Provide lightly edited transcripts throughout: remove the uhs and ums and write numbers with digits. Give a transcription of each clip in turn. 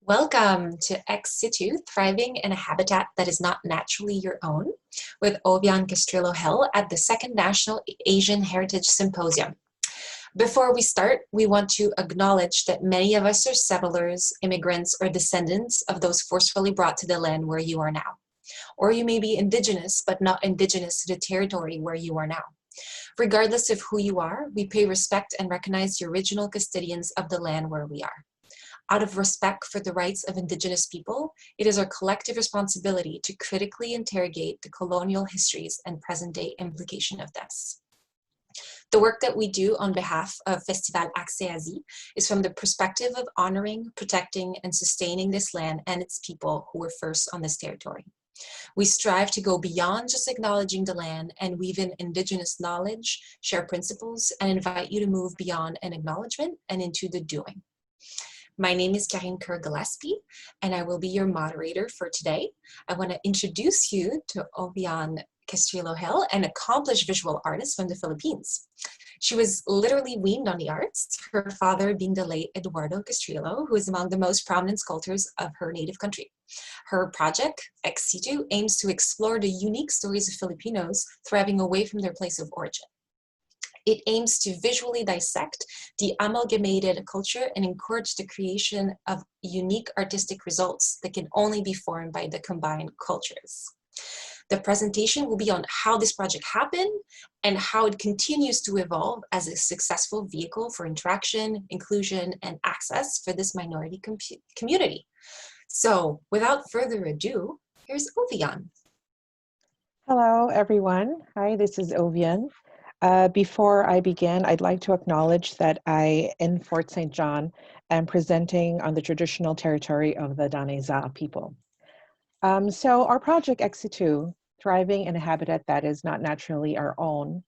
Welcome to Ex Situ, Thriving in a Habitat That Is Not Naturally Your Own, with OVVIAN Casstrillo Hill at the Second National Asian Heritage Symposium. Before we start, we want to acknowledge that many of us are settlers, immigrants, or descendants of those forcefully brought to the land where you are now. Or you may be indigenous, but not indigenous to the territory where you are now. Regardless of who you are, we pay respect and recognize the original custodians of the land where we are. Out of respect for the rights of Indigenous people, it is our collective responsibility to critically interrogate the colonial histories and present-day implication of this. The work that we do on behalf of Festival Accès is from the perspective of honoring, protecting, and sustaining this land and its people who were first on this territory. We strive to go beyond just acknowledging the land and weave in Indigenous knowledge, share principles, and invite you to move beyond an acknowledgement and into the doing. My name is Karine Kerr-Gillespie, and I will be your moderator for today. I want to introduce you to OVVIAN Casstrillo Hill, an accomplished visual artist from the Philippines. She was literally weaned on the arts, her father being the late Eduardo Castillo, who is among the most prominent sculptors of her native country. Her project, Ex Situ, aims to explore the unique stories of Filipinos thriving away from their place of origin. It aims to visually dissect the amalgamated culture and encourage the creation of unique artistic results that can only be formed by the combined cultures. The presentation will be on how this project happened and how it continues to evolve as a successful vehicle for interaction, inclusion, and access for this minority community. So without further ado, here's OVVIAN. Hello, everyone. Hi, this is OVVIAN. Before I begin, I'd like to acknowledge that in Fort St.John, am presenting on the traditional territory of the Daneza people. So our project, Ex Situ, Thriving in a Habitat That Is Not Naturally Our Own,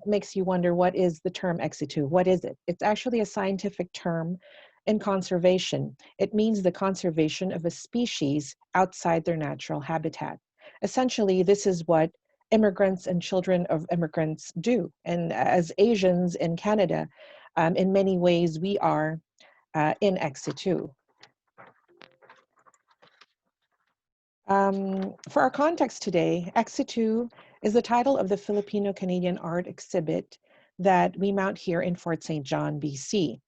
makes you wonder, what is the term Ex Situ? What is it? It's actually a scientific term in conservation. It means the conservation of a species outside their natural habitat. Essentially, this is what immigrants and children of immigrants do. And as Asians in Canada, in many ways, we are in Ex Situ. For our context today, Ex Situ is the title of the Filipino-Canadian art exhibit that we mount here in Fort St. John, BC.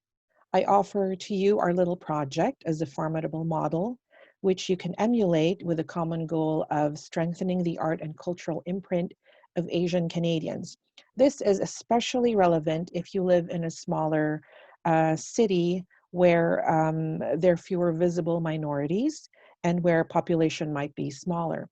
I offer to you our little project as a formidable model, which you can emulate with a common goal of strengthening the art and cultural imprint of Asian Canadians. This is especially relevant if you live in a smaller city where there are fewer visible minorities and where population might be smaller.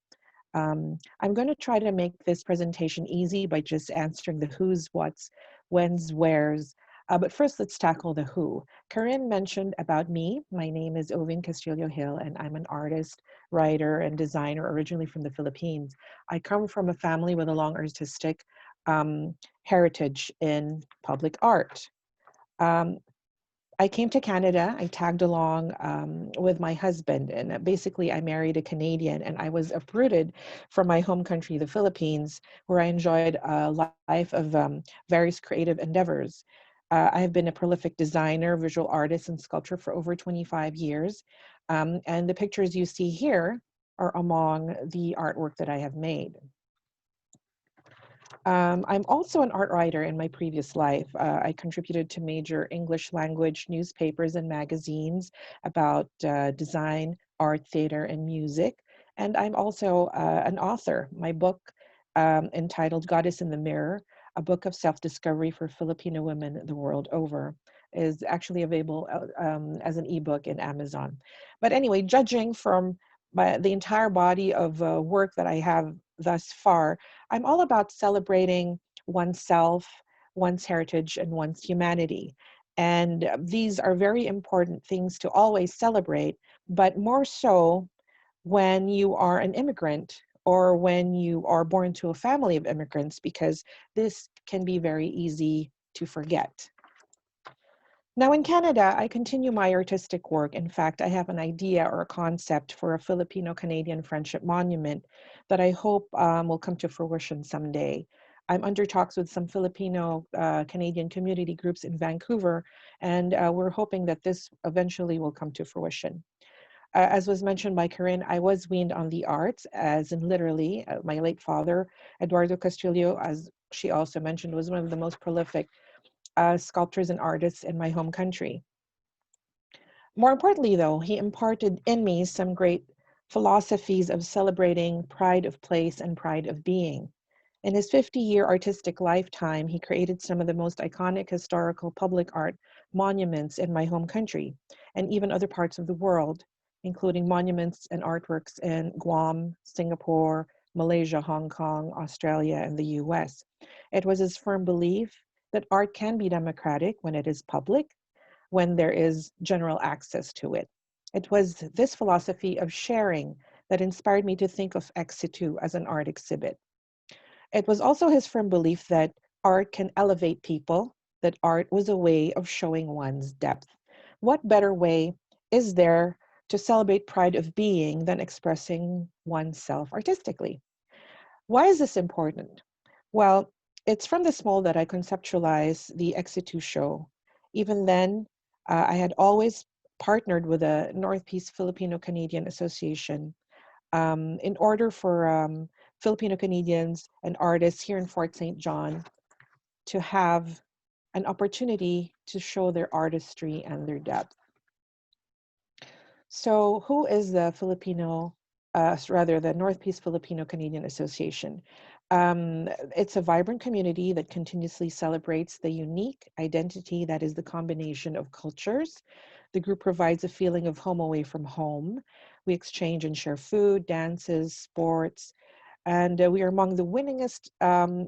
I'm going to try to make this presentation easy by just answering the who's, what's, when's, where's. But first, let's tackle the who. Karine mentioned about me. My name is OVVIAN Casstrillo Hill, and I'm an artist, writer, and designer originally from the Philippines. I come from a family with a long artistic heritage in public art. I came to Canada, I tagged along with my husband, and basically I married a Canadian, and I was uprooted from my home country, the Philippines, where I enjoyed a life of various creative endeavors. I have been a prolific designer, visual artist, and sculptor for over 25 years. And the pictures you see here are among the artwork that I have made. I'm also an art writer in my previous life. I contributed to major English language newspapers and magazines about design, art, theater, and music. And I'm also an author. My book entitled Goddess in the Mirror, a book of self-discovery for Filipino women the world over, is actually available as an ebook in Amazon. But anyway, judging from the entire body of work that I have thus far, I'm all about celebrating oneself, one's heritage, and one's humanity. And these are very important things to always celebrate, but more so when you are an immigrant or when you are born to a family of immigrants, because this can be very easy to forget. Now in Canada, I continue my artistic work. In fact, I have an idea or a concept for a Filipino-Canadian friendship monument that I hope will come to fruition someday. I'm under talks with some Filipino Canadian community groups in Vancouver, and we're hoping that this eventually will come to fruition. As was mentioned by Corinne, I was weaned on the arts, as in literally. My late father, Eduardo Castillo, as she also mentioned, was one of the most prolific sculptors and artists in my home country. More importantly, though, he imparted in me some great philosophies of celebrating pride of place and pride of being. In his 50-year artistic lifetime, he created some of the most iconic historical public art monuments in my home country and even other parts of the world, including monuments and artworks in Guam, Singapore, Malaysia, Hong Kong, Australia, and the US. It was his firm belief that art can be democratic when it is public, when there is general access to it. It was this philosophy of sharing that inspired me to think of Ex Situ as an art exhibit. It was also his firm belief that art can elevate people, that art was a way of showing one's depth. What better way is there to celebrate pride of being than expressing oneself artistically? Why is this important? Well, it's from this mold that I conceptualized the Ex Situ show. Even then, I had always partnered with the Northeast Filipino-Canadian Association in order for Filipino Canadians and artists here in Fort St. John to have an opportunity to show their artistry and their depth. So who is the the Northeast Filipino Canadian Association? It's a vibrant community that continuously celebrates the unique identity that is the combination of cultures. The group provides a feeling of home away from home. We exchange and share food, dances, sports, and we are among the winningest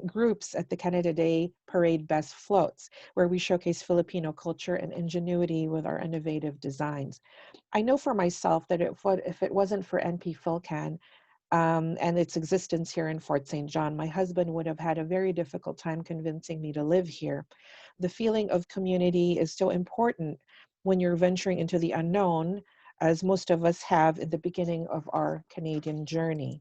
groups at the Canada Day Parade Best Floats, where we showcase Filipino culture and ingenuity with our innovative designs. I know for myself that if it wasn't for NP FILCAN and its existence here in Fort St. John, my husband would have had a very difficult time convincing me to live here. The feeling of community is so important when you're venturing into the unknown, as most of us have at the beginning of our Canadian journey.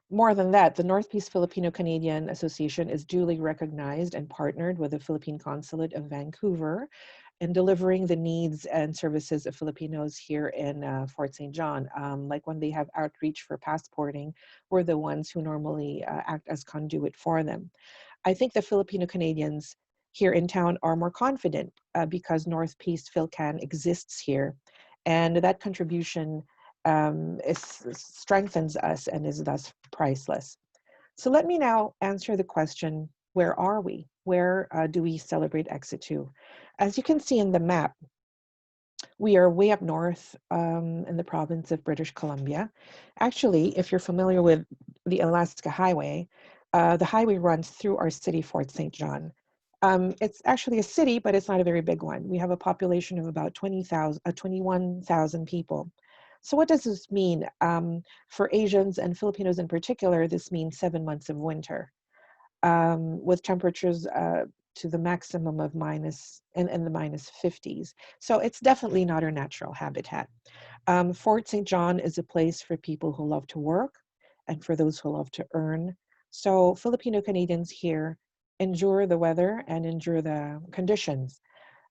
More than that, the Northeast Filipino-Canadian Association is duly recognized and partnered with the Philippine Consulate of Vancouver in delivering the needs and services of Filipinos here in Fort St. John. Like when they have outreach for passporting, we're the ones who normally act as conduit for them. I think the Filipino Canadians here in town are more confident because Northeast PhilCan exists here, and that contribution strengthens us and is thus priceless. So let me now answer the question, where are we? Where do we celebrate Ex Situ? As you can see in the map, we are way up north in the province of British Columbia. Actually, if you're familiar with the Alaska Highway, the highway runs through our city, Fort St. John. It's actually a city, but it's not a very big one. We have a population of about 21,000 people. So what does this mean? For Asians and Filipinos in particular, this means 7 months of winter with temperatures to the maximum of in the minus 50s. So it's definitely not our natural habitat. Fort St. John is a place for people who love to work and for those who love to earn. So Filipino Canadians here endure the weather and endure the conditions.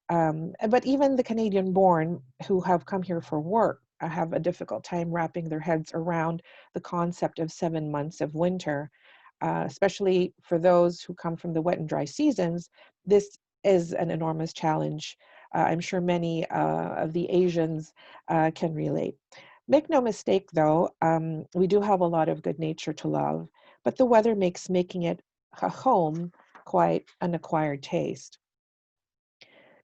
But even the Canadian born who have come here for work have a difficult time wrapping their heads around the concept of 7 months of winter. Especially for those who come from the wet and dry seasons, this is an enormous challenge. I'm sure many of the Asians can relate. Make no mistake though, we do have a lot of good nature to love, but the weather makes making it a home quite an acquired taste.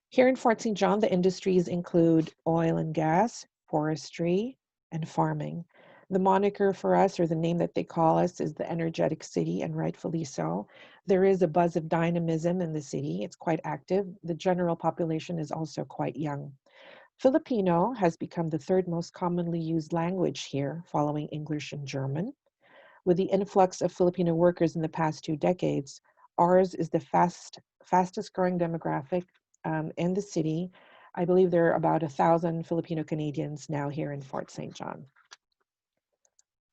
Here in Fort St. John, the industries include oil and gas, forestry, and farming. The moniker for us, or the name that they call us, is the energetic city, and rightfully so. There is a buzz of dynamism in the city. It's quite active. The general population is also quite young. Filipino has become the third most commonly used language here, following English and German. With the influx of Filipino workers in the past 2 decades, ours is the fastest growing demographic in the city. I believe there are about 1,000 Filipino Canadians now here in Fort St. John.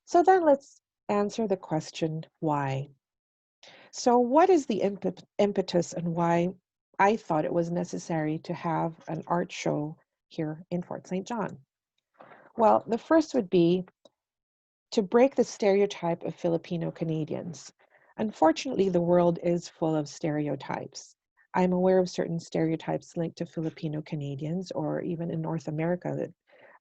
So then let's answer the question, why? So what is the impetus and why I thought it was necessary to have an art show here in Fort St. John? Well, the first would be to break the stereotype of Filipino Canadians. Unfortunately, the world is full of stereotypes. I'm aware of certain stereotypes linked to Filipino Canadians, or even in North America,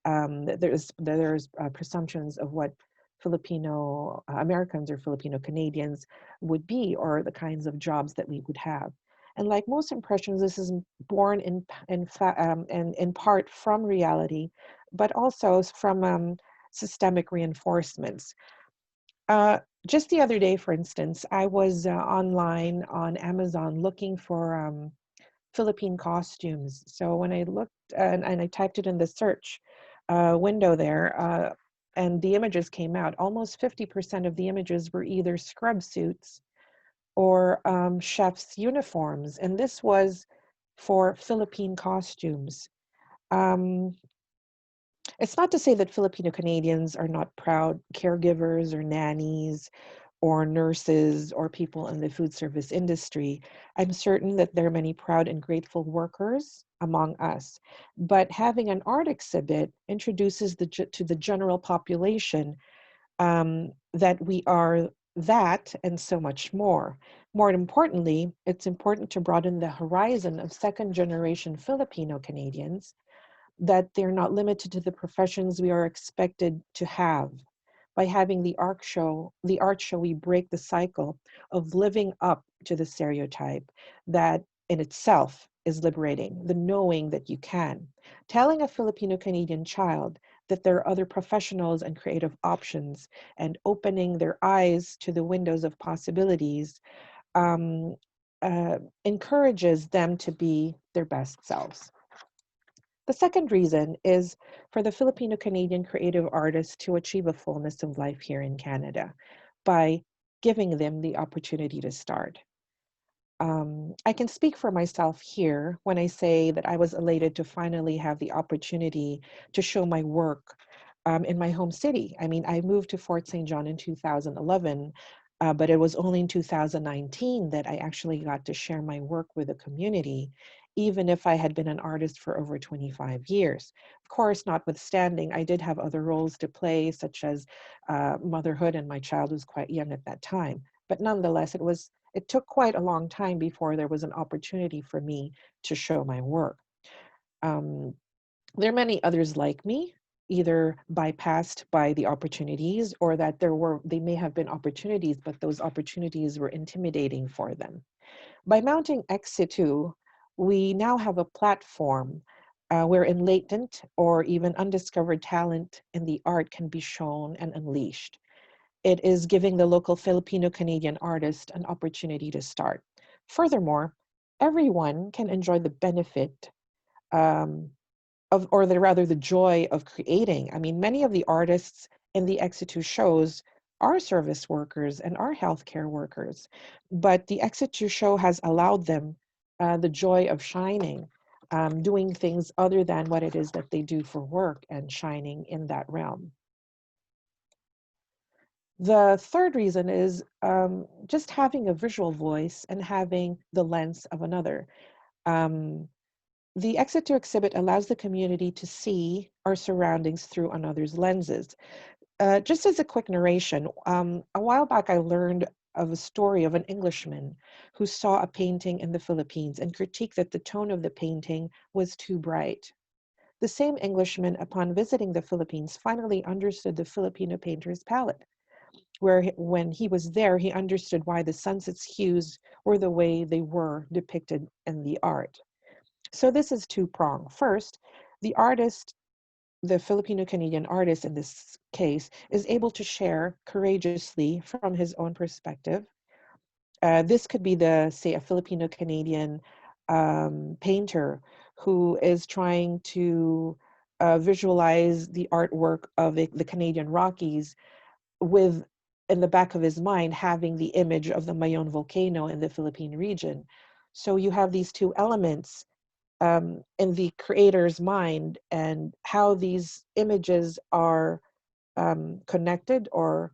that there's presumptions of what Filipino Americans or Filipino Canadians would be, or the kinds of jobs that we would have. And like most impressions, this is born in part from reality, but also from systemic reinforcements. Uh, just the other day, for instance, I was online on Amazon looking for Philippine costumes. So when I looked and I typed it in the search window there, and the images came out, almost 50% of the images were either scrub suits or chef's uniforms. And this was for Philippine costumes. Um, it's not to say that Filipino Canadians are not proud caregivers or nannies or nurses or people in the food service industry. I'm certain that there are many proud and grateful workers among us. But having an art exhibit introduces to the general population that we are that and so much more. More importantly, it's important to broaden the horizon of second generation Filipino Canadians, that they're not limited to the professions we are expected to have. By having the art show, we break the cycle of living up to the stereotype that in itself is liberating, the knowing that you can. Telling a Filipino Canadian child that there are other professionals and creative options and opening their eyes to the windows of possibilities um, encourages them to be their best selves. The second reason is for the Filipino Canadian creative artists to achieve a fullness of life here in Canada by giving them the opportunity to start. I can speak for myself here when I say that I was elated to finally have the opportunity to show my work in my home city. I mean, I moved to Fort St. John in 2011, but it was only in 2019 that I actually got to share my work with the community, even if I had been an artist for over 25 years. Of course, notwithstanding, I did have other roles to play, such as motherhood, and my child was quite young at that time. But nonetheless, it took quite a long time before there was an opportunity for me to show my work. Um, there are many others like me, either bypassed by the opportunities or that they may have been opportunities, but those opportunities were intimidating for them. By mounting ex situ, we now have a platform wherein latent or even undiscovered talent in the art can be shown and unleashed. It is giving the local Filipino-Canadian artist an opportunity to start. Furthermore, everyone can enjoy the benefit um, or rather the joy of creating. I mean, many of the artists in the Exitu shows are service workers and are healthcare workers, but the Exitu show has allowed them the joy of shining, doing things other than what it is that they do for work and shining in that realm. The third reason is just having a visual voice and having the lens of another. Um, the Exit to Exhibit allows the community to see our surroundings through another's lenses. Just as a quick narration, a while back I learned of a story of an Englishman who saw a painting in the Philippines and critiqued that the tone of the painting was too bright. The same Englishman, upon visiting the Philippines, finally understood the Filipino painter's palette, when he was there, he understood why the sunset's hues were the way they were depicted in the art. So this is two-pronged. First, the artist, the Filipino-Canadian artist in this case, is able to share courageously from his own perspective. This could be say, a Filipino-Canadian painter who is trying to visualize the artwork of the Canadian Rockies with, in the back of his mind, having the image of the Mayon volcano in the Philippine region. So you have these two elements in the creator's mind, and how these images are connected or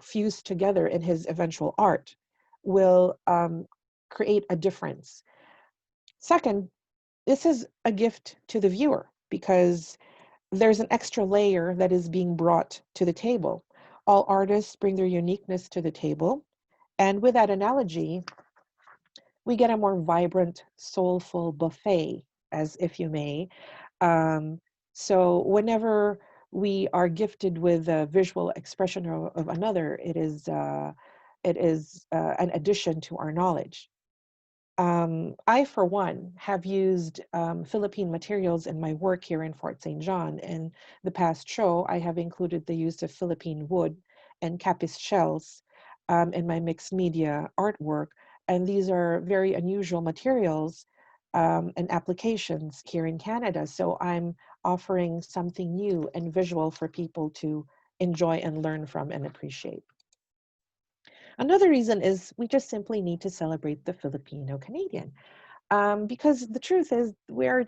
fused together in his eventual art. will create a difference. Second, this is a gift to the viewer because there's an extra layer that is being brought to the table. All artists bring their uniqueness to the table. And with that analogy, we get a more vibrant, soulful buffet, as if you may. So whenever we are gifted with a visual expression of another, it is an addition to our knowledge. I, for one, have used Philippine materials in my work here in Fort St. John. In the past show, I have included the use of Philippine wood and capis shells in my mixed media artwork. And these are very unusual materials and applications here in Canada. So I'm offering something new and visual for people to enjoy and learn from and appreciate. Another reason is we just simply need to celebrate the Filipino-Canadian. Because the truth is we are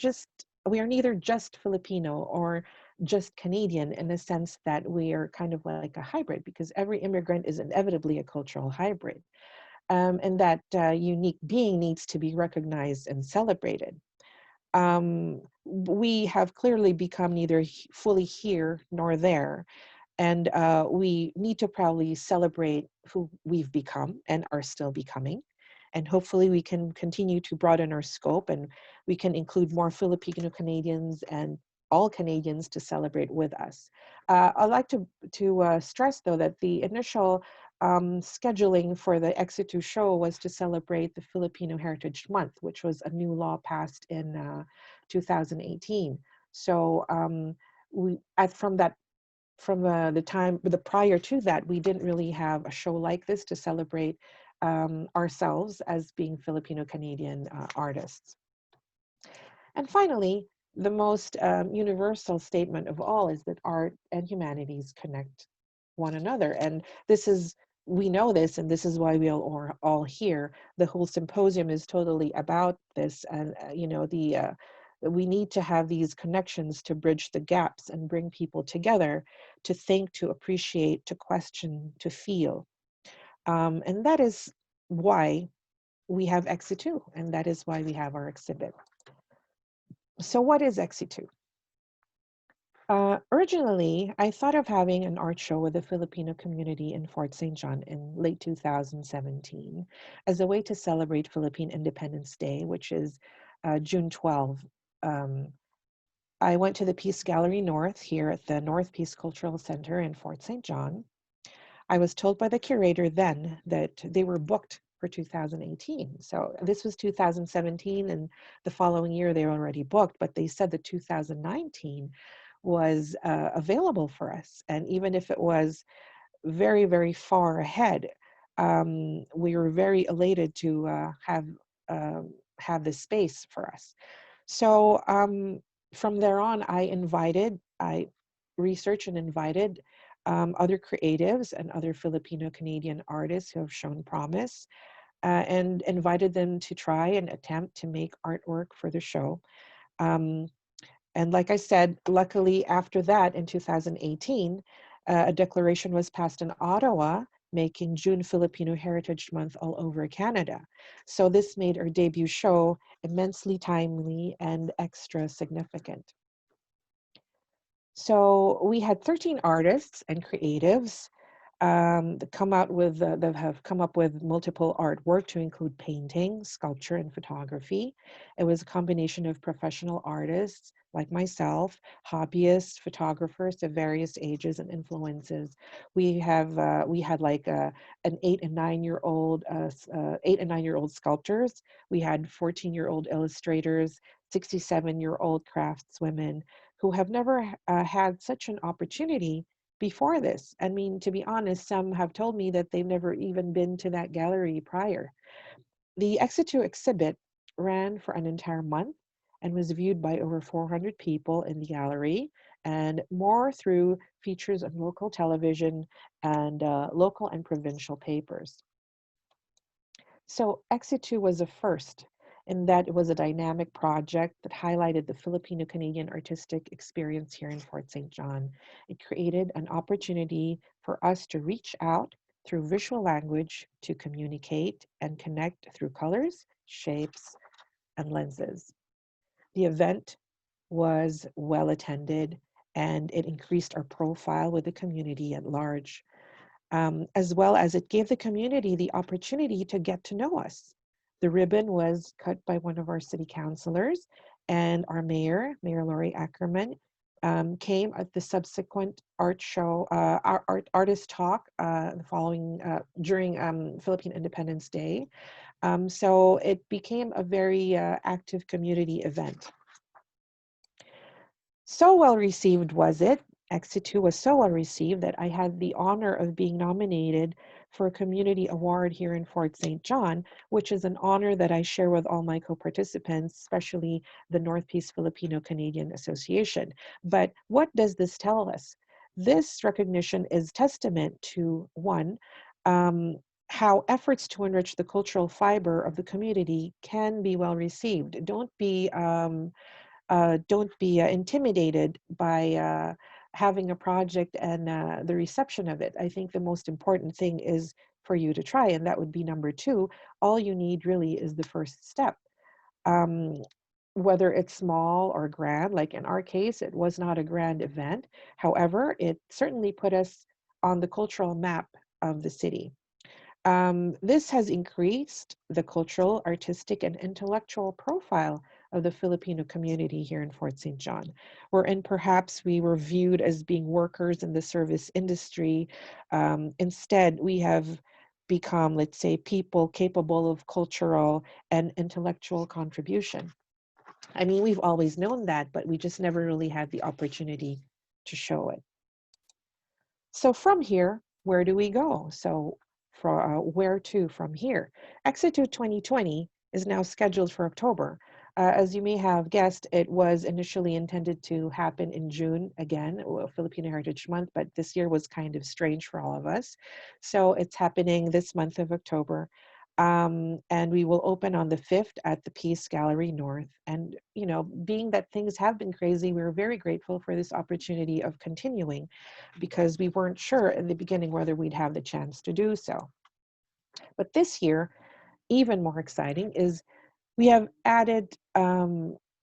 neither just Filipino or just Canadian in the sense that we are kind of like a hybrid, because every immigrant is inevitably a cultural hybrid. And that unique being needs to be recognized and celebrated. We have clearly become neither fully here nor there. And we need to proudly celebrate who we've become and are still becoming. And hopefully we can continue to broaden our scope and we can include more Filipino Canadians and all Canadians to celebrate with us. I'd like to stress, though, that the initial scheduling for the Exitu show was to celebrate the Filipino Heritage Month, which was a new law passed in 2018. So from the time prior to that, we didn't really have a show like this to celebrate ourselves as being Filipino-Canadian artists. And finally, the most universal statement of all is that art and humanities connect one another. And we know this, and this is why we are all here. The whole symposium is totally about this. And, we need to have these connections to bridge the gaps and bring people together to think, to appreciate, to question, to feel. And that is why we have Exitu, and that is why we have our exhibit. So what is Exitu? Originally, I thought of having an art show with the Filipino community in Fort St. John in late 2017 as a way to celebrate Philippine Independence Day, which is June 12. I went to the Peace Gallery North here at the North Peace Cultural Center in Fort St. John. I was told by the curator then that they were booked for 2018. So this was 2017, and the following year they were already booked, but they said that 2019 was available for us. And even if it was very, very far ahead, we were very elated to have this space for us. So from there on, I researched and invited other creatives and other Filipino-Canadian artists who have shown promise and invited them to try and attempt to make artwork for the show. And like I said, luckily after that in 2018, a declaration was passed in Ottawa making June Filipino Heritage Month all over Canada. So this made our debut show immensely timely and extra significant. So we had 13 artists and creatives that have come up with multiple artwork to include painting, sculpture, and photography. It was a combination of professional artists like myself, hobbyists, photographers of various ages and influences. We had like an 8 and 9-year-old sculptors. We had 14-year-old illustrators, 67-year-old craftswomen who have never had such an opportunity before this. I mean, to be honest, some have told me that they've never even been to that gallery prior. The Exitu exhibit ran for an entire month and was viewed by over 400 people in the gallery and more through features on local television and local and provincial papers. So Exitu was a first in that it was a dynamic project that highlighted the Filipino-Canadian artistic experience here in Fort St. John. It created an opportunity for us to reach out through visual language to communicate and connect through colors, shapes, and lenses. The event was well attended and it increased our profile with the community at large, as well as it gave the community the opportunity to get to know us. The ribbon was cut by one of our city councilors, and our mayor, Mayor Lori Ackerman, came at the subsequent art show, artist talk following during Philippine Independence Day. So it became a very active community event. So well received was it, SITU was so well received that I had the honor of being nominated for a community award here in Fort St. John, which is an honor that I share with all my co-participants, especially the Northeast Filipino-Canadian Association. But what does this tell us? This recognition is testament to, one, how efforts to enrich the cultural fiber of the community can be well received. Don't be intimidated by having a project and the reception of it. I think the most important thing is for you to try, and that would be number two. All you need really is the first step. Whether it's small or grand, like in our case, it was not a grand event. However, it certainly put us on the cultural map of the city. This has increased the cultural, artistic, and intellectual profile of the Filipino community here in Fort St. John, wherein perhaps we were viewed as being workers in the service industry. Instead, we have become, let's say, people capable of cultural and intellectual contribution. I mean, we've always known that, but we just never really had the opportunity to show it. So from here, where do we go? So for where to from here? SITU 2020 is now scheduled for October. As you may have guessed, it was initially intended to happen in June again, Filipino Heritage Month, but this year was kind of strange for all of us. So it's happening this month of October. And we will open on the 5th at the Peace Gallery North. And, you know, being that things have been crazy, we're very grateful for this opportunity of continuing because we weren't sure in the beginning whether we'd have the chance to do so. But this year, even more exciting is we have added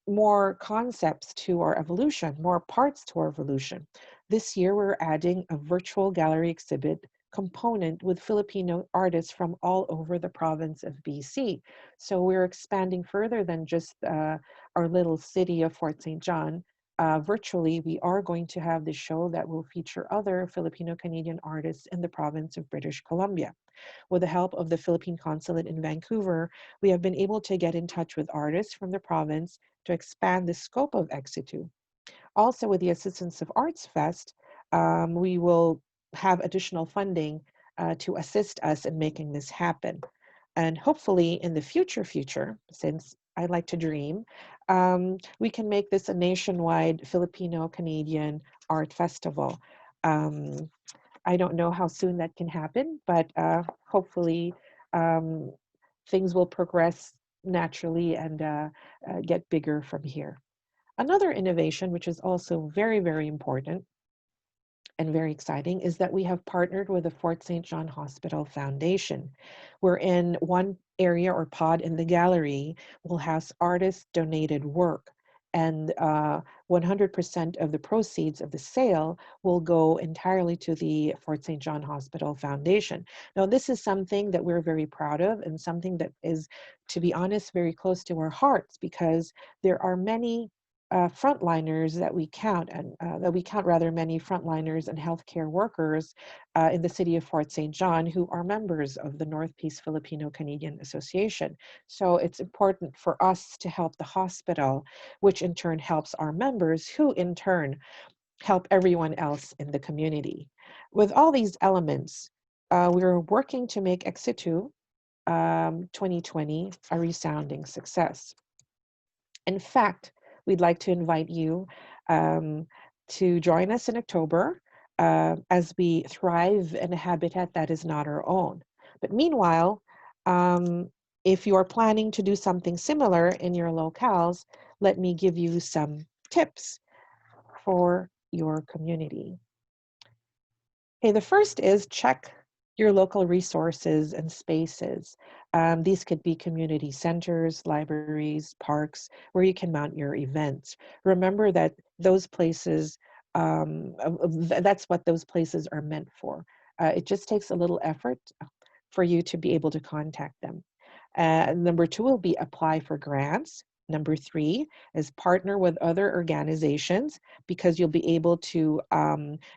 more concepts to our evolution, more parts to our evolution. This year, we're adding a virtual gallery exhibit component with Filipino artists from all over the province of BC. So we're expanding further than just our little city of Fort St. John. Virtually, we are going to have this show that will feature other Filipino-Canadian artists in the province of British Columbia. With the help of the Philippine Consulate in Vancouver, we have been able to get in touch with artists from the province to expand the scope of SITU. Also, with the assistance of Arts Fest, we will have additional funding to assist us in making this happen. And hopefully in the future, since I like to dream, we can make this a nationwide Filipino-Canadian art festival. I don't know how soon that can happen, but hopefully things will progress naturally and get bigger from here. Another innovation, which is also very, very important and very exciting, is that we have partnered with the Fort St. John Hospital Foundation. We're in one area or pod in the gallery will house artist-donated work, and 100% of the proceeds of the sale will go entirely to the Fort St. John Hospital Foundation. Now, this is something that we're very proud of and something that is, to be honest, very close to our hearts because there are many frontliners that we count, and many frontliners and healthcare workers in the city of Fort St. John who are members of the Northeast Filipino-Canadian Association. So it's important for us to help the hospital, which in turn helps our members, who in turn help everyone else in the community. With all these elements, we're working to make SITU 2020 a resounding success. In fact, we'd like to invite you to join us in October as we thrive in a habitat that is not our own. But meanwhile, if you are planning to do something similar in your locales, let me give you some tips for your community. Okay, the first is check your local resources and spaces. These could be community centers, libraries, parks, where you can mount your events. Remember that those places, that's what those places are meant for. It just takes a little effort for you to be able to contact them. Number two will be apply for grants. Number three is partner with other organizations, because you'll be able to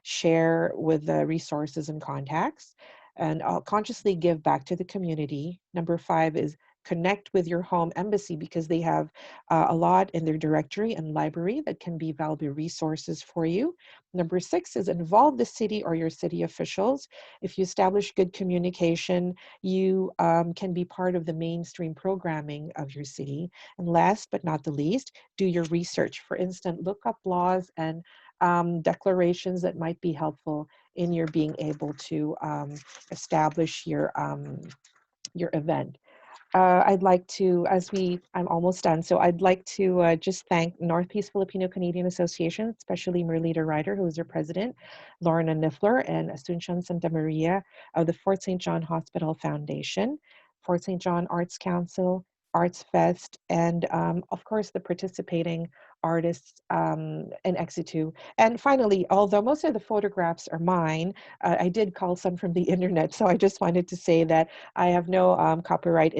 share with the resources and contacts, and consciously give back to the community. Number five is connect with your home embassy, because they have a lot in their directory and library that can be valuable resources for you. Number six is involve the city or your city officials. If you establish good communication, you can be part of the mainstream programming of your city. And last but not the least, do your research. For instance, look up laws and declarations that might be helpful in your being able to establish your event. I'd like to, I'm almost done, so I'd like to just thank Northeast Filipino-Canadian Association, especially Merlita Ryder, who is their president, Lorna Niffler, and Asuncion Santa Maria of the Fort St. John Hospital Foundation, Fort St. John Arts Council, Arts Fest, and of course the participating artists in Exitu. And finally, although most of the photographs are mine, I did call some from the internet, so I just wanted to say that I have no no copyright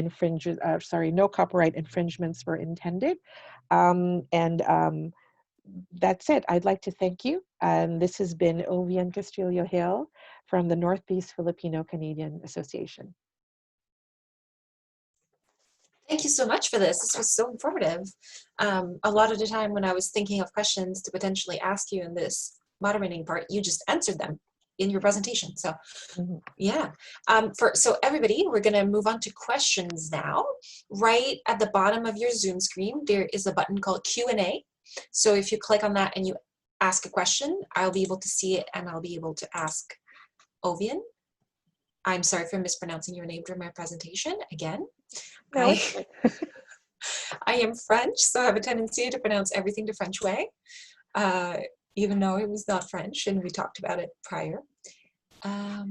infringements were intended. That's it. I'd like to thank you. And this has been OVVIAN Casstrillo Hill from the Northeast Filipino-Canadian Association. Thank you so much for this. This was so informative. A lot of the time when I was thinking of questions to potentially ask you in this moderating part, you just answered them in your presentation. So yeah, so everybody, we're gonna move on to questions now. Right at the bottom of your Zoom screen, there is a button called Q&A. So if you click on that and you ask a question, I'll be able to see it and I'll be able to ask OVVIAN. I'm sorry for mispronouncing your name during my presentation again. No, I am French, so I have a tendency to pronounce everything the French way, even though it was not French, and we talked about it prior. I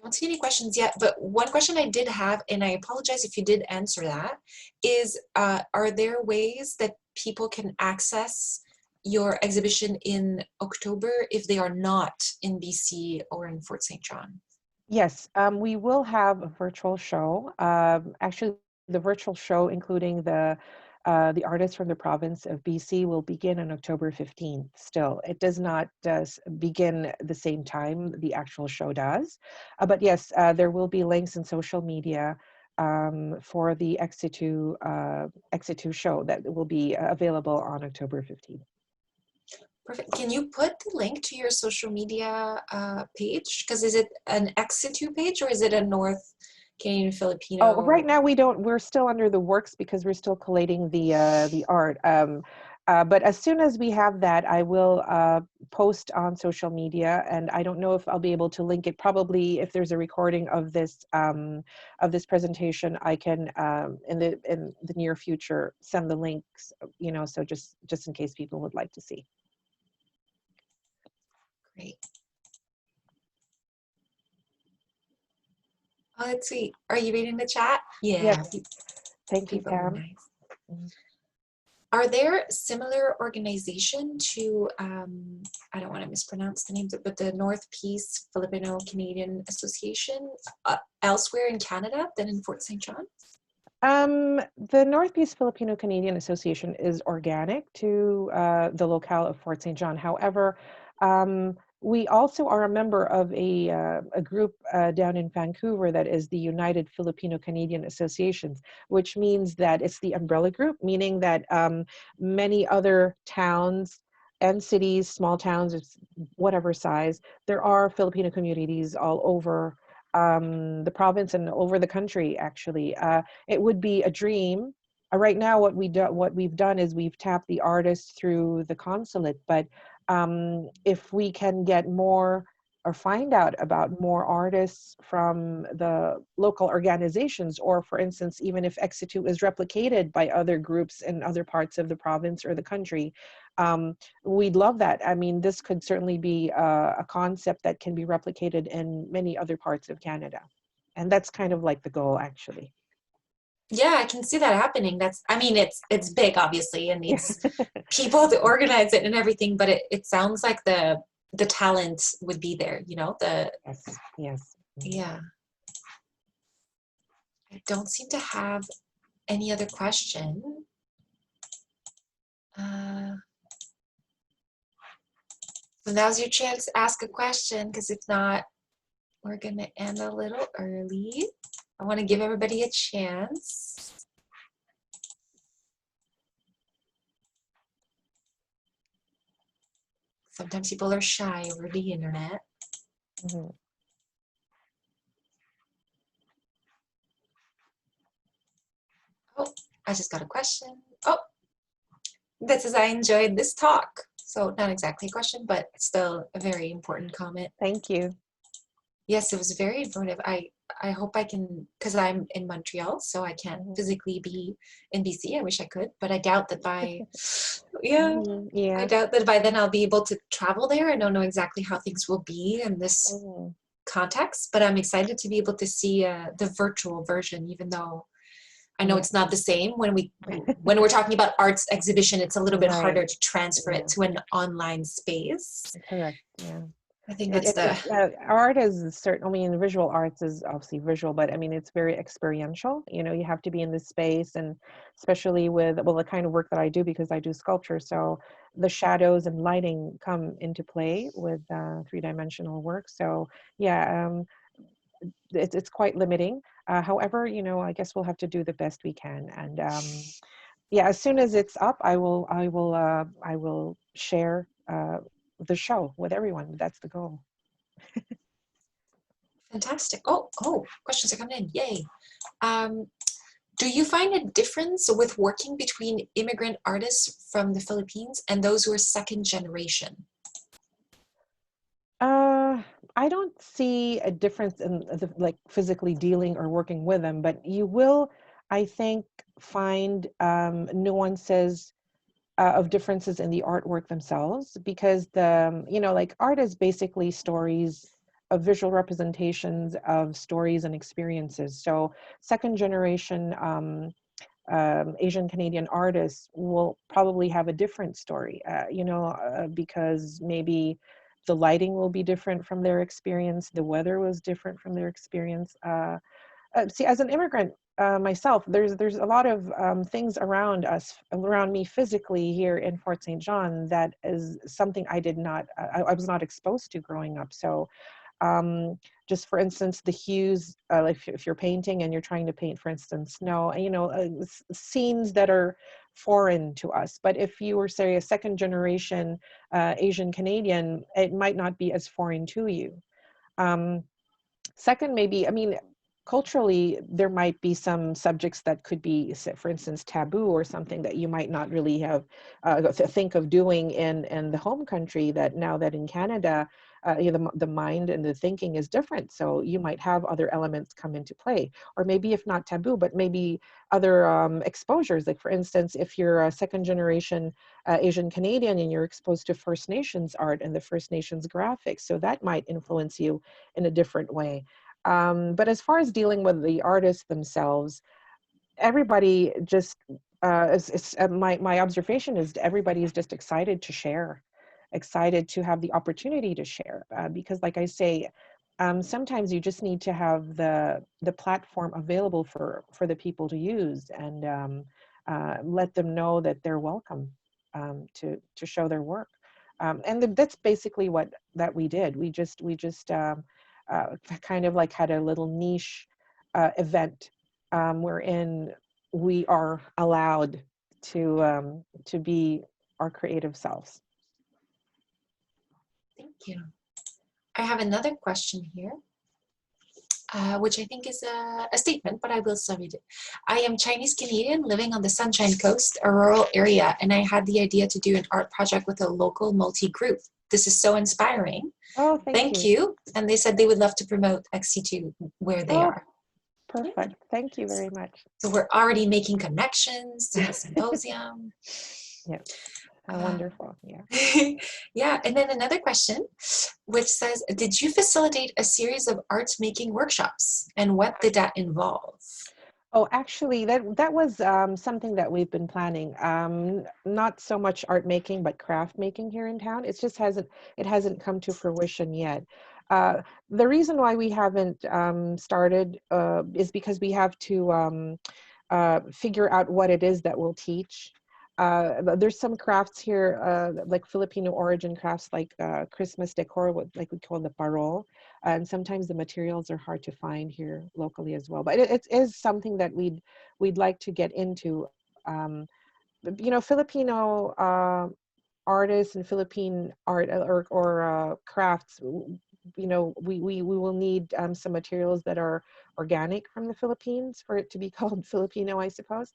don't see any questions yet, but one question I did have, and I apologize if you did answer that, is are there ways that people can access your exhibition in October if they are not in BC or in Fort St. John? Yes, we will have a virtual show. Actually, the virtual show, including the artists from the province of BC, will begin on October 15th. Still, it does not begin the same time the actual show does. But yes, there will be links in social media for the Exitu show that will be available on October 15th. Perfect. Can you put the link to your social media page? Because is it an Exitu page or is it a North Canadian Filipino? Oh, right now we don't. We're still under the works because we're still collating the art. But as soon as we have that, I will post on social media, and I don't know if I'll be able to link it. Probably, if there's a recording of this presentation, I can in the near future send the links. So just in case people would like to see. Great. Oh, let's see. Are you reading the chat? Yeah. Yes. Thank you, People are Pam. nice. Are there similar organization to, I don't want to mispronounce the names, but the Northeast Filipino-Canadian Association elsewhere in Canada than in Fort St. John? The Northeast Filipino-Canadian Association is organic to the locale of Fort St. John. However, we also are a member of a group down in Vancouver that is the United Filipino-Canadian Associations, which means that it's the umbrella group, meaning that many other towns and cities, small towns, whatever size, there are Filipino communities all over the province and over the country, actually. It would be a dream. Right now, what we've done is we've tapped the artists through the consulate, but if we can get more or find out about more artists from the local organizations, or for instance, even if Exitu is replicated by other groups in other parts of the province or the country, We'd love that. I mean, this could certainly be a concept that can be replicated in many other parts of Canada. And that's kind of like the goal, actually. Yeah, I can see that happening. I mean, it's big, obviously, and Yeah. needs people to organize it and everything, but it sounds like the talent would be there, you know, Yes, yes. yeah. I don't seem to have any other question. So now's your chance to ask a question, because if not, we're gonna end a little early. I want to give everybody a chance. Sometimes people are shy over the internet. Mm-hmm. Oh, I just got a question. Oh, that says I enjoyed this talk. So not exactly a question, but still a very important comment. Thank you. Yes, it was very informative. I hope I can, because I'm in Montreal, so I can't physically be in BC. I wish I could, but I doubt that by, yeah, Yeah. I doubt that by then I'll be able to travel there. I don't know exactly how things will be in this context, but I'm excited to be able to see the virtual version, even though I know it's not the same. When we're talking about arts exhibition, it's a little bit harder to transfer it to an online space. Correct. Yeah. I think that's Art is certain. I mean, visual arts is obviously visual, but I mean, it's very experiential. You know, you have to be in this space, and especially with, well, the kind of work that I do, because I do sculpture, so the shadows and lighting come into play with three-dimensional work. So yeah, it's quite limiting. However, you know, I guess we'll have to do the best we can, and yeah, as soon as it's up, I will share the show with everyone. That's the goal. fantastic. Oh, questions are coming in. Yay. Do you find a difference with working between immigrant artists from the Philippines and those who are second generation? I don't see a difference in like physically dealing or working with them, but you will, I think, find nuances of differences in the artwork themselves, because you know, like, art is basically stories of visual representations of stories and experiences. So second generation Asian Canadian artists will probably have a different story, you know, because maybe the lighting will be different from their experience, the weather was different from their experience. See, as an immigrant myself, there's a lot of things around me physically here in Fort St. John that is something I did not, I was not exposed to growing up. So just for instance, the hues, if you're painting and you're trying to paint, for instance, snow, you know, scenes that are foreign to us. But if you were, say, a second generation Asian Canadian, it might not be as foreign to you. Second, maybe, I mean, culturally, there might be some subjects that could be, for instance, taboo, or something that you might not really have think of doing in the home country, that now that in Canada, you know, the mind and the thinking is different. So you might have other elements come into play, or maybe, if not taboo, but maybe other exposures. Like, for instance, if you're a second generation Asian Canadian and you're exposed to First Nations art and the First Nations graphics, so that might influence you in a different way. But as far as dealing with the artists themselves, everybody just, my observation is everybody is just excited to share, excited to have the opportunity to share, because, like I say, sometimes you just need to have the platform available for the people to use, and let them know that they're welcome to show their work. And that's basically what we did. We just kind of like had a little niche event wherein we are allowed to be our creative selves. Thank you. I have another question here, which I think is a statement, but I will still read it. I am Chinese Canadian living on the Sunshine Coast, a rural area, and I had the idea to do an art project with a local multi-group. This is so inspiring. Oh, thank you. And they said they would love to promote SITU where they are. Perfect. Thank you very much. So we're already making connections to the symposium. Yeah. How wonderful. Yeah. Yeah, and then another question, which says, did you facilitate a series of art making workshops, and what did that involve? Oh, actually, that was something that we've been planning. Not so much art making, but craft making here in town. It hasn't come to fruition yet. The reason why we haven't started is because we have to figure out what it is that we'll teach. There's some crafts here, like Filipino origin crafts, like Christmas decor, what like we call the parol, and sometimes the materials are hard to find here locally as well. But it is something that we'd like to get into. Um, Filipino artists and Philippine art or crafts, we will need some materials that are organic from the Philippines for it to be called Filipino, I suppose.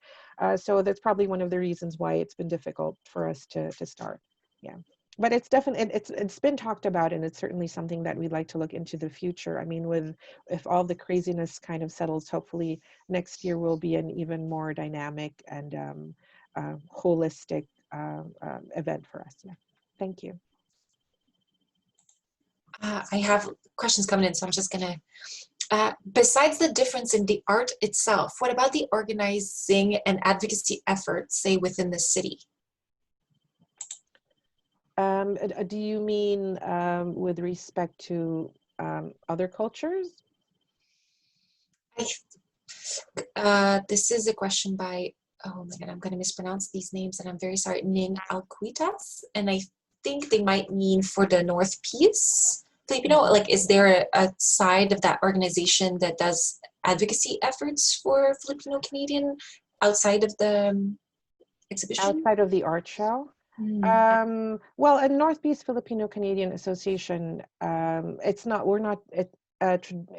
So that's probably one of the reasons why it's been difficult for us to start. Yeah. But it's definitely, it's been talked about, and it's certainly something that we'd like to look into the future. I mean, if all the craziness kind of settles, hopefully next year will be an even more dynamic and holistic event for us. Yeah. Thank you. I have questions coming in, so I'm just gonna, besides the difference in the art itself, what about the organizing and advocacy efforts, say, within the city? Do you mean with respect to other cultures? This is a question by, oh my God, I'm going to mispronounce these names and I'm very sorry, Ning Alquitas. And I think they might mean for the North Piece Filipino. Like, is there a side of that organization that does advocacy efforts for Filipino-Canadian outside of the exhibition? Outside of the art show? Well, in Northeast Filipino-Canadian Association, we're not,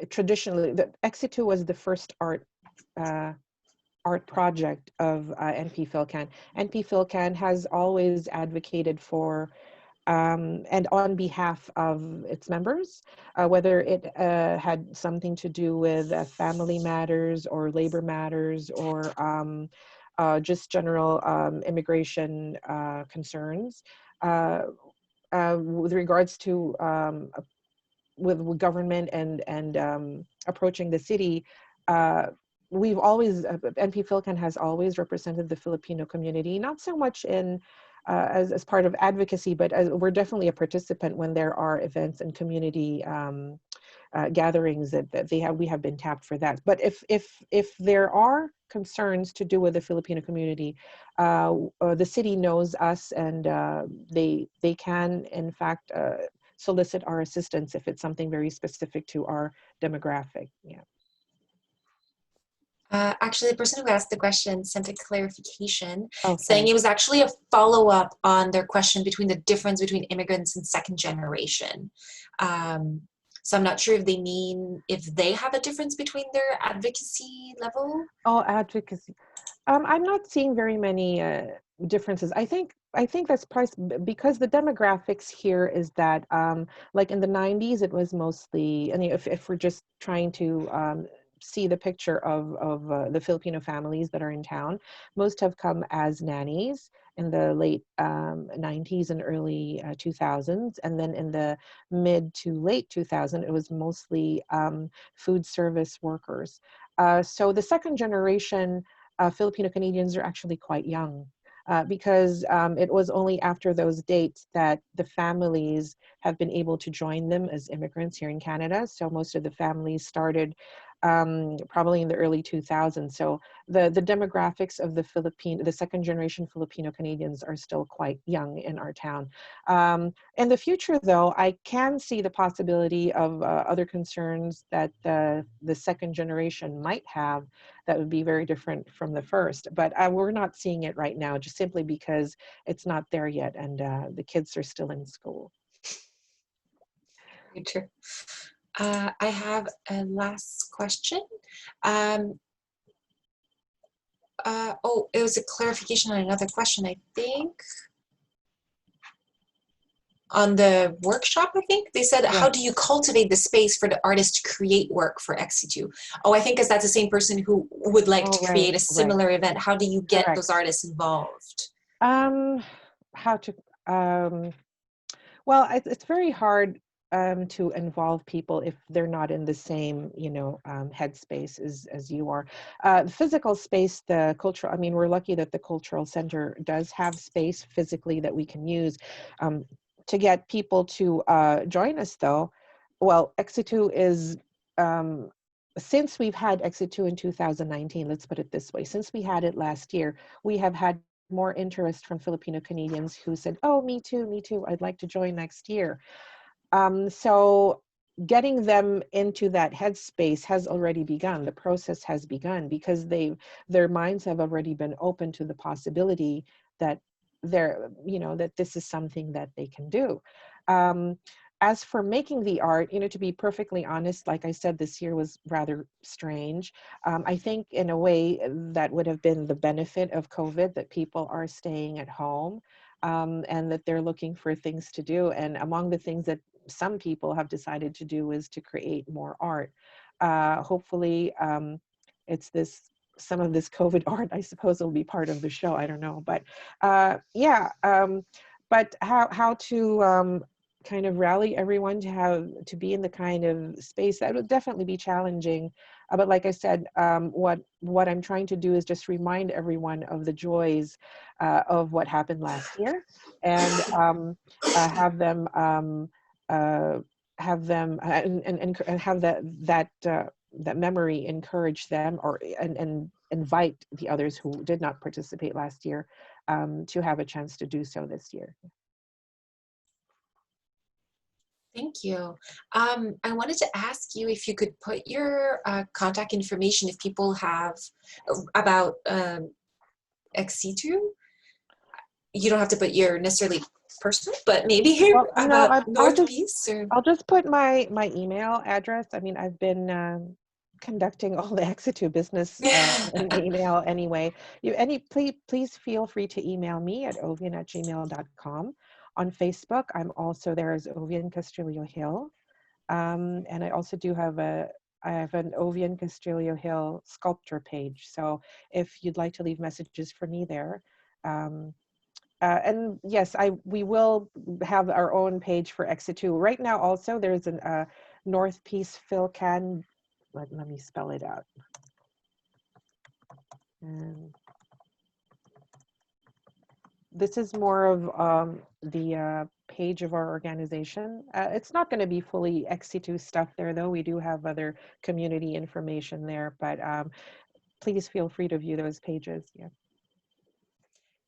traditionally, the SITU was the first art project of NP PhilCan. NP PhilCan has always advocated for and on behalf of its members, whether it had something to do with family matters or labor matters or just general immigration concerns. With regards to with government and approaching the city, we've always, NP PhilCan has always represented the Filipino community, not so much in as part of advocacy, but we're definitely a participant when there are events and community gatherings that we have been tapped for that. But if there are concerns to do with the Filipino community, the city knows us, and they can in fact solicit our assistance if it's something very specific to our demographic. Yeah. Actually, the person who asked the question sent a clarification, saying Sorry. it was actually a follow-up on their question between the difference between immigrants and second generation. So I'm not sure if they mean if they have a difference between their advocacy level. Oh, advocacy. I'm not seeing very many differences. I think that's because the demographics here is that like in the 90s, it was mostly, and if we're just trying to see the picture of the Filipino families that are in town, most have come as nannies in the late 90s and early 2000s. And then in the mid to late 2000, it was mostly food service workers. So the second generation Filipino Canadians are actually quite young because it was only after those dates that the families have been able to join them as immigrants here in Canada. So most of the families started probably in the early 2000s. So the demographics of the second generation Filipino Canadians are still quite young in our town. In the future, though, I can see the possibility of other concerns that the second generation might have that would be very different from the first. But we're not seeing it right now, just simply because it's not there yet, and the kids are still in school. Very true. I have a last question. It was a clarification on another question, I think. On the workshop, I think they said, how do you cultivate the space for the artist to create work for XC2? Oh, I think because that's the same person who would like to create a similar event. How do you get those artists involved? how to, well, it's very hard to involve people if they're not in the same, headspace as you are. The physical space, the cultural, I mean, we're lucky that the cultural center does have space physically that we can use. To get people to join us though, well, Exitu is, since we've had Exitu in 2019, let's put it this way, since we had it last year, we have had more interest from Filipino Canadians who said, oh, me too, I'd like to join next year. So getting them into that headspace has already begun. The process has begun because their minds have already been open to the possibility that that this is something that they can do. As for making the art, to be perfectly honest, like I said, this year was rather strange. I think in a way that would have been the benefit of COVID, that people are staying at home and that they're looking for things to do. And among the things that some people have decided to do is to create more art. Hopefully, it's some of this COVID art, I suppose, will be part of the show. I don't know, but yeah. But how to kind of rally everyone to be in the kind of space that would definitely be challenging. But like I said, what I'm trying to do is just remind everyone of the joys of what happened last year, and have them and have that memory encourage them, and invite the others who did not participate last year to have a chance to do so this year. Thank you. I wanted to ask you if you could put your contact information if people have about Exitu. You don't have to put your necessarily personal, but maybe here about North Piece. I'll just put my email address. I mean, I've been conducting all the Exitu business in email anyway. Please feel free to email me at ovian@gmail.com. On Facebook, I'm also there as OVVIAN Casstrillo Hill. And I also do have I have an OVVIAN Casstrillo Hill sculpture page. So if you'd like to leave messages for me there. And yes, we will have our own page for Exitu. Right now also there's a North Piece FILCAN. Let me spell it out. And this is more of the page of our organization. It's not going to be fully Exitu stuff there, though. We do have other community information there, but please feel free to view those pages. Yeah.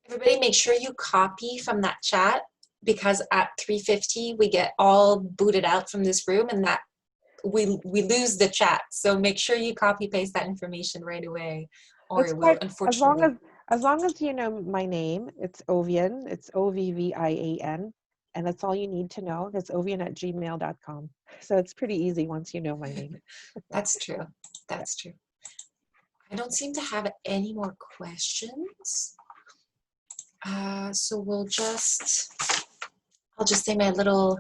Everybody make sure you copy from that chat, because at 3:50 we get all booted out from this room, and that we lose the chat. So make sure you copy paste that information right away, or it will unfortunately. As long as you know my name, it's OVVIAN, it's OVVIAN, and that's all you need to know. That's ovian@gmail.com. So it's pretty easy once you know my name. That's true. That's true. I don't seem to have any more questions. So I'll just say my little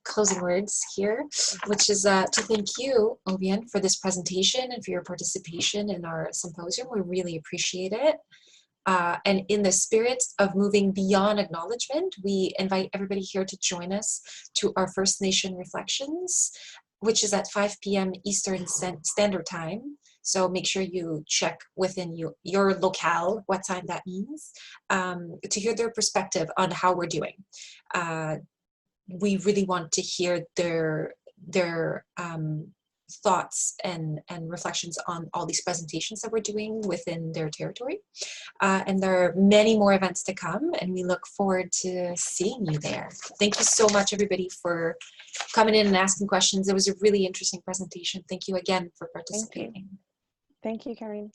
closing words here, which is to thank you, OVVIAN, for this presentation and for your participation in our symposium. We really appreciate it. And in the spirit of moving beyond acknowledgement, we invite everybody here to join us to our First Nation Reflections, which is at 5 p.m. Eastern Standard Time. So make sure you check within your locale what time that means, to hear their perspective on how we're doing. We really want to hear their thoughts and reflections on all these presentations that we're doing within their territory. And there are many more events to come, and we look forward to seeing you there. Thank you so much, everybody, for coming in and asking questions. It was a really interesting presentation. Thank you again for participating. Thank you, Karine.